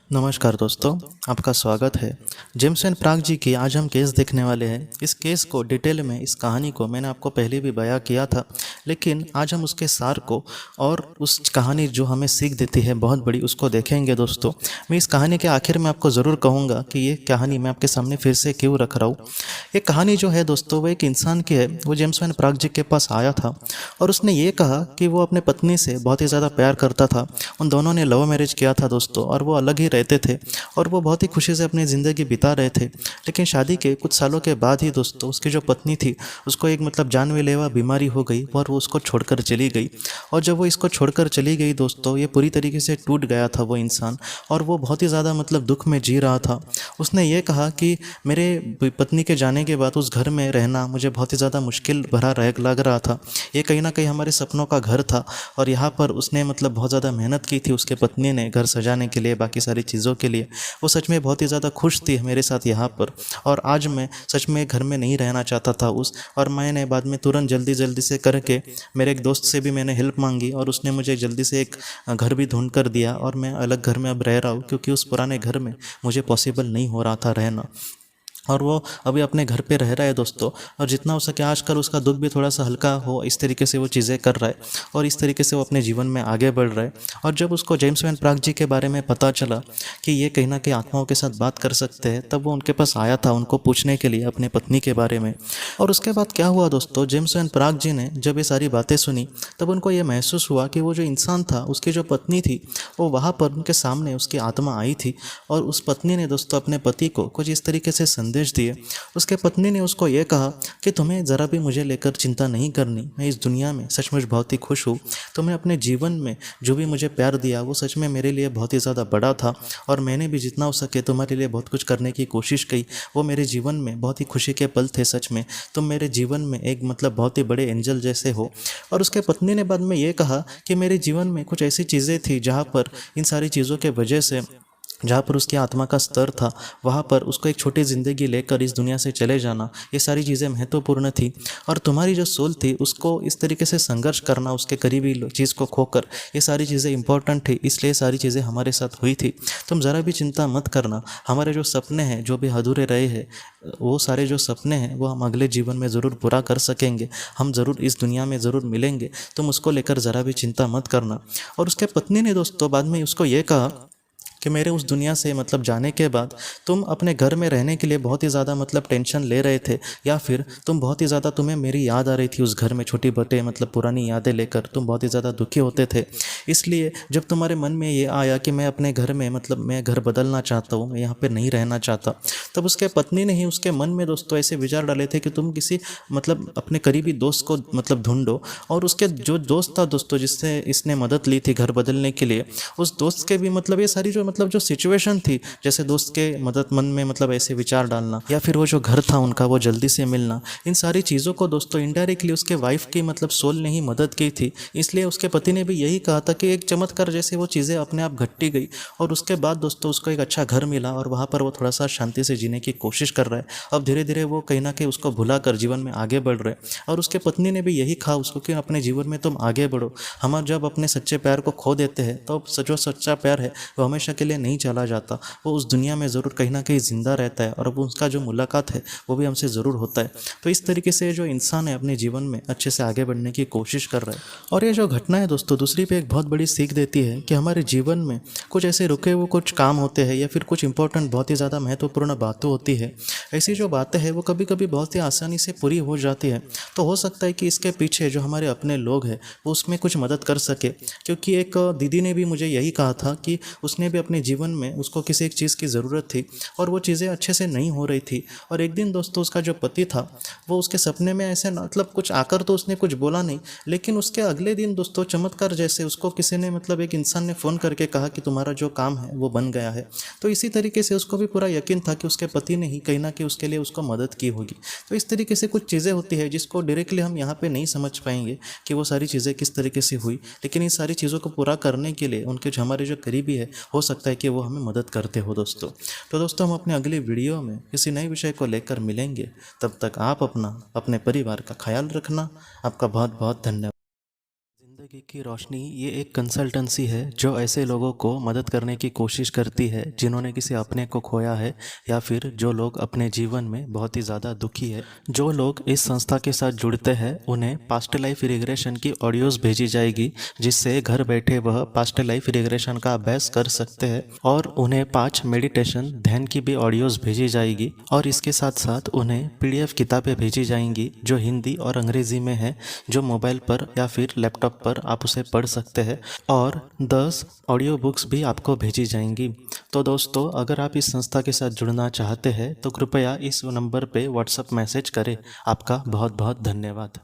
नमस्कार दोस्तों, आपका स्वागत है। जेम्स एंड प्राग जी की आज हम केस देखने वाले हैं। इस केस को डिटेल में, इस कहानी को मैंने आपको पहले भी बयां किया था, लेकिन आज हम उसके सार को और उस कहानी जो हमें सीख देती है बहुत बड़ी, उसको देखेंगे दोस्तों। मैं इस कहानी के आखिर में आपको ज़रूर कहूँगा कि ये कहानी मैं आपके सामने फिर से क्यों रख रहा हूँ। ये कहानी जो है दोस्तों, वो एक इंसान की है। वो जेम्स एंड प्राग जी के पास आया था और उसने ये कहा कि वो अपने पत्नी से बहुत ही ज़्यादा प्यार करता था। उन दोनों ने लव मैरिज किया था दोस्तों, और वो अलग ही रहते थे और वो बहुत ही खुशी से अपनी ज़िंदगी बिता रहे थे। लेकिन शादी के कुछ सालों के बाद ही दोस्तों, उसकी जो पत्नी थी उसको एक जानलेवा बीमारी हो गई और वो उसको छोड़कर चली गई। और जब वो इसको छोड़कर चली गई दोस्तों, ये पूरी तरीके से टूट गया था वो इंसान, और वो बहुत ही ज़्यादा दुख में जी रहा था। उसने ये कहा कि मेरे पत्नी के जाने के बाद उस घर में रहना मुझे बहुत ही ज़्यादा मुश्किल भरा लग रहा था। ये कहीं ना कहीं हमारे सपनों का घर था, और यहाँ पर उसने बहुत ज़्यादा मेहनत की थी उसके पत्नी ने घर सजाने के लिए, बाकी सारी चीज़ों के लिए। वो सच में बहुत ही ज़्यादा खुश थी मेरे साथ यहाँ पर, और आज मैं सच में घर में नहीं रहना चाहता था और मैंने बाद में तुरंत जल्दी जल्दी से करके मेरे एक दोस्त से भी मैंने हेल्प मांगी, और उसने मुझे जल्दी से एक घर भी ढूंढ कर दिया, और मैं अलग घर में अब रह रहा हूँ, क्योंकि उस पुराने घर में मुझे पॉसिबल नहीं हो रहा था रहना। और वो अभी अपने घर पे रह रहा है दोस्तों, और जितना हो सके आजकल उसका दुख भी थोड़ा सा हल्का हो, इस तरीके से वो चीज़ें कर रहा है, और इस तरीके से वो अपने जीवन में आगे बढ़ रहा है। और जब उसको जेम्स वैन प्राग जी के बारे में पता चला कि ये कहीं ना कहीं आत्माओं के साथ बात कर सकते हैं, तब वो उनके पास आया था उनको पूछने के लिए अपने पत्नी के बारे में। और उसके बाद क्या हुआ दोस्तों, जेम्स वैन प्राग जी ने जब ये सारी बातें सुनी, तब उनको ये महसूस हुआ कि वो जो इंसान था, उसकी जो पत्नी थी, वो वहाँ पर उनके सामने उसकी आत्मा आई थी। और उस पत्नी ने दोस्तों अपने पति को कुछ इस तरीके से संदेश दिए। उसके पत्नी ने उसको ये कहा कि तुम्हें ज़रा भी मुझे लेकर चिंता नहीं करनी, मैं इस दुनिया में सचमुच बहुत ही खुश हूँ। तुम्हें अपने जीवन में जो भी मुझे प्यार दिया वो सच में मेरे लिए बहुत ही ज़्यादा बड़ा था, और मैंने भी जितना हो सके तुम्हारे लिए बहुत कुछ करने की कोशिश की। वो मेरे जीवन में बहुत ही खुशी के पल थे। सच में तुम मेरे जीवन में एक बहुत ही बड़े एंजल जैसे हो। और उसके पत्नी ने बाद में ये कहा कि मेरे जीवन में कुछ ऐसी चीज़ें थी जहाँ पर इन सारी चीज़ों के वजह से, जहाँ पर उसकी आत्मा का स्तर था, वहाँ पर उसको एक छोटी ज़िंदगी लेकर इस दुनिया से चले जाना, ये सारी चीज़ें महत्वपूर्ण थी। और तुम्हारी जो सोल थी उसको इस तरीके से संघर्ष करना, उसके करीबी चीज़ को खोकर, ये सारी चीज़ें इंपॉर्टेंट थी, इसलिए सारी चीज़ें हमारे साथ हुई थी। तुम ज़रा भी चिंता मत करना। हमारे जो सपने हैं, जो भी अधूरे रहे हैं, वो सारे जो सपने हैं वो हम अगले जीवन में ज़रूर पूरा कर सकेंगे। हम ज़रूर इस दुनिया में ज़रूर मिलेंगे। तुम उसको लेकर ज़रा भी चिंता मत करना। और उसके पत्नी ने दोस्तों बाद में उसको ये कहा कि मेरे उस दुनिया से जाने के बाद तुम अपने घर में रहने के लिए बहुत ही ज़्यादा टेंशन ले रहे थे, या फिर तुम बहुत ही ज़्यादा, तुम्हें मेरी याद आ रही थी उस घर में, छोटी बटे पुरानी यादें लेकर तुम बहुत ही ज़्यादा दुखी होते थे। इसलिए जब तुम्हारे मन में ये आया कि मैं अपने घर में मैं घर बदलना चाहता हूँ, मैं यहाँ पे नहीं रहना चाहता, तब उसके पत्नी ने ही उसके मन में दोस्तों ऐसे विचार डाले थे कि तुम किसी अपने करीबी दोस्त को ढूंढो। और उसके जो दोस्त था दोस्तों, जिससे इसने मदद ली थी घर बदलने के लिए, उस दोस्त के भी ये सारी जो सिचुएशन थी, जैसे दोस्त के मदद मन में ऐसे विचार डालना, या फिर वो जो घर था उनका वो जल्दी से मिलना, इन सारी चीज़ों को दोस्तों इनडायरेक्टली उसके वाइफ की सोल ने ही मदद की थी। इसलिए उसके पति ने भी यही कहा था कि एक चमत्कार जैसे वो चीज़ें अपने आप घटती गई, और उसके बाद दोस्तों उसको एक अच्छा घर मिला, और वहाँ पर वो थोड़ा सा शांति से जीने की कोशिश कर रहा है। अब धीरे धीरे वो कहीं ना कहीं उसको भुला कर जीवन में आगे बढ़ रहे। और उसके पत्नी ने भी यही कहा उसको कि अपने जीवन में तुम आगे बढ़ो। हम जब अपने सच्चे प्यार को खो देते हैं, तो जो सच्चा प्यार है वो हमेशा के लिए नहीं चला जाता, वो उस दुनिया में ज़रूर कहीं ना कहीं ज़िंदा रहता है, और वो उसका जो मुलाकात है वो भी हमसे ज़रूर होता है। तो इस तरीके से जो इंसान है अपने जीवन में अच्छे से आगे बढ़ने की कोशिश कर रहा है। और ये जो घटना है दोस्तों, दूसरी पे एक बहुत बड़ी सीख देती है कि हमारे जीवन में कुछ ऐसे रुके हुए कुछ काम होते हैं, या फिर कुछ इंपॉर्टेंट बहुत ही ज़्यादा महत्वपूर्ण बातें होती है। ऐसी जो बातें हैं वो कभी कभी बहुत ही आसानी से पूरी हो जाती है। तो हो सकता है कि इसके पीछे जो हमारे अपने लोग हैं वो उसमें कुछ मदद कर सके। क्योंकि एक दीदी ने भी मुझे यही कहा था कि उसने भी अपने जीवन में, उसको किसी एक चीज़ की ज़रूरत थी और वो चीज़ें अच्छे से नहीं हो रही थी। और एक दिन दोस्तों उसका जो पति था वो उसके सपने में ऐसे कुछ आकर, तो उसने कुछ बोला नहीं, लेकिन उसके अगले दिन दोस्तों चमत्कार जैसे उसको किसी ने एक इंसान ने फ़ोन करके कहा कि तुम्हारा जो काम है वो बन गया है। तो इसी तरीके से उसको भी पूरा यकीन था कि उसके पति ने ही कहीं ना कहीं उसके लिए उसको मदद की होगी। तो इस तरीके से कुछ चीज़ें होती है जिसको डायरेक्टली हम यहाँ पे नहीं समझ पाएंगे कि वो सारी चीज़ें किस तरीके से हुई, लेकिन इन सारी चीज़ों को पूरा करने के लिए उनके जो हमारे जो करीबी है, हो सकता है कि वो हमें मदद करते हो दोस्तों। तो दोस्तों हम अपने अगली वीडियो में किसी नए विषय को लेकर मिलेंगे। तब तक आप अपना, अपने परिवार का ख्याल रखना। आपका बहुत बहुत धन्यवाद। जिंदगी की रोशनी ये एक कंसल्टेंसी है जो ऐसे लोगों को मदद करने की कोशिश करती है जिन्होंने किसी अपने को खोया है या फिर जो लोग अपने जीवन में बहुत ही ज़्यादा दुखी है। जो लोग इस संस्था के साथ जुड़ते हैं उन्हें पास्ट लाइफ रिग्रेशन की ऑडियोज़ भेजी जाएगी, जिससे घर बैठे वह पास्ट लाइफ रिग्रेशन का अभ्यास कर सकते हैं। और उन्हें 5 मेडिटेशन ध्यान की भी ऑडियोज़ भेजी जाएगी और इसके साथ साथ उन्हें PDF किताबें भेजी जाएंगी जो हिंदी और अंग्रेज़ी में है, जो मोबाइल पर या फिर लैपटॉप पर आप उसे पढ़ सकते हैं। और 10 ऑडियो बुक्स भी आपको भेजी जाएंगी। तो दोस्तों, अगर आप इस संस्था के साथ जुड़ना चाहते हैं तो कृपया इस नंबर पे व्हाट्सएप मैसेज करें। आपका बहुत बहुत धन्यवाद।